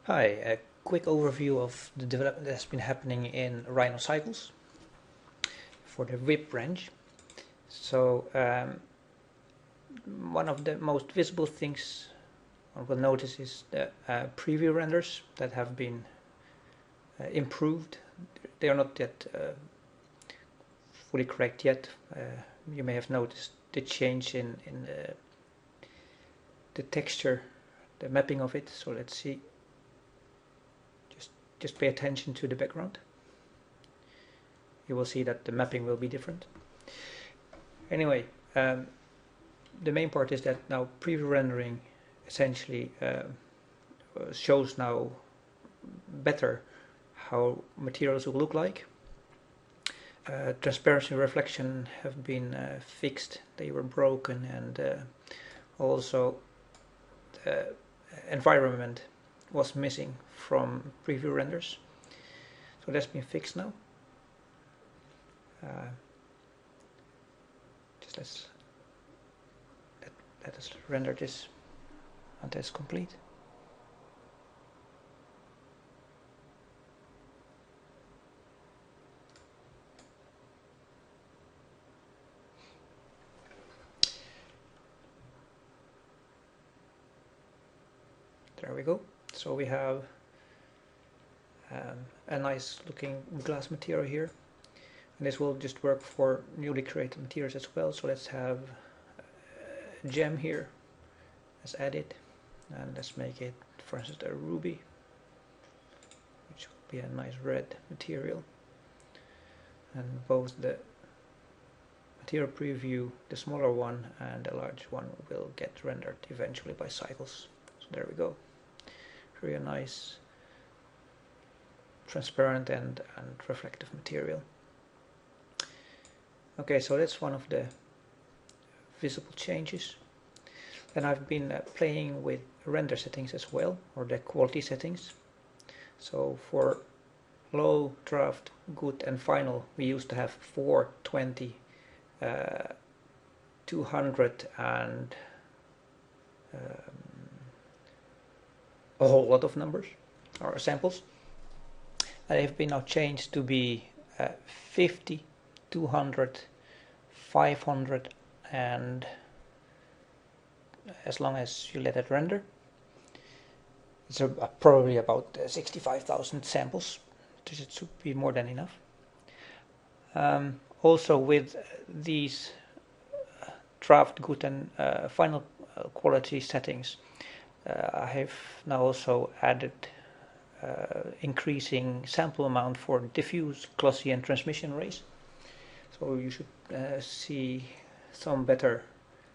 Hi, a quick overview of the development that's been happening in RhinoCycles for the WIP branch. So one of the most visible things one will notice is the preview renders that have been improved. They are not yet fully correct yet. You may have noticed the change in the texture, the mapping of it. So let's see. Just pay attention to the background. You will see that the mapping will be different. Anyway, the main part is that now preview rendering essentially shows now better how materials will look like. Transparency and reflection have been fixed. They were broken, and also the environment was missing from preview renders, so that's been fixed now. Just let us render this until it's complete. There we go. So we have a nice looking glass material here, and this will just work for newly created materials as well. So let's have a gem here as added, and let's make it, for instance, a ruby, which will be a nice red material. And both the material preview, the smaller one and the large one, will get rendered eventually by cycles. So there we go. Really nice transparent and reflective material. Okay, so that's one of the visible changes. Then I've been playing with render settings as well, or the quality settings. So for low, draft, good and final, we used to have 420, 200 and a whole lot of numbers or samples. They've been now changed to be 50, 200, 500 and as long as you let it render. It's probably about 65,000 samples. It should be more than enough. Also with these draft, good and final quality settings, I have now also added increasing sample amount for diffuse, glossy and transmission rays. So you should see some better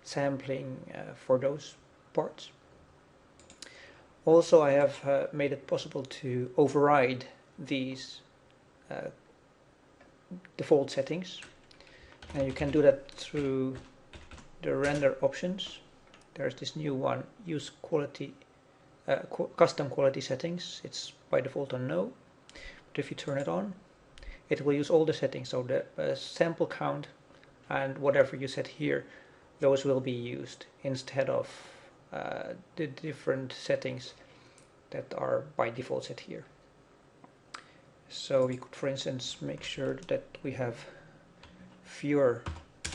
sampling for those parts. Also, I have made it possible to override these default settings, and you can do that through the render options. There's this new one, use quality custom quality settings. It's by default on no, but if you turn it on, it will use all the settings. So the sample count and whatever you set here, those will be used instead of the different settings that are by default set here. So we could, for instance, make sure that we have fewer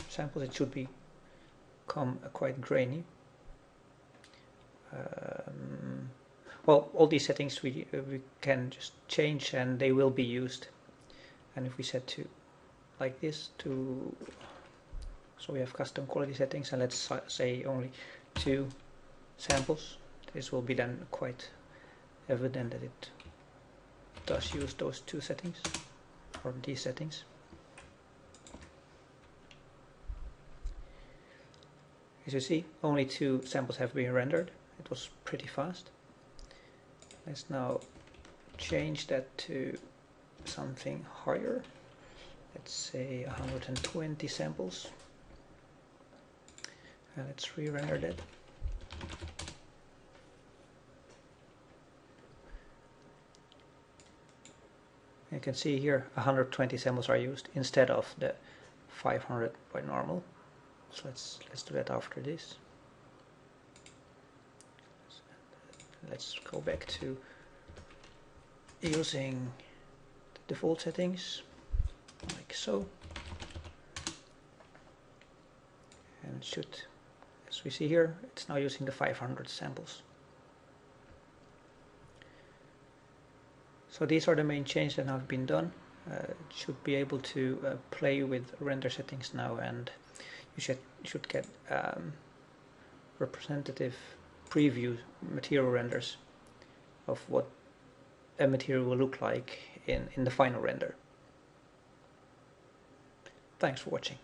samples. It should become quite grainy. Well, all these settings we can just change and they will be used. And if we set to like this, so we have custom quality settings, and let's say only 2 samples, this will be then quite evident that it does use those 2 settings or these settings. As you see, only 2 samples have been rendered. It was pretty fast. Let's now change that to something higher. Let's say 120 samples. And let's re-render that. You can see here 120 samples are used instead of the 500 by normal. So let's do that after this. Let's go back to using the default settings like so, and should, as we see here, it's now using the 500 samples. So these are the main changes that have been done. It should be able to play with render settings now, and you should get representative preview material renders of what a material will look like in the final render. Thanks for watching.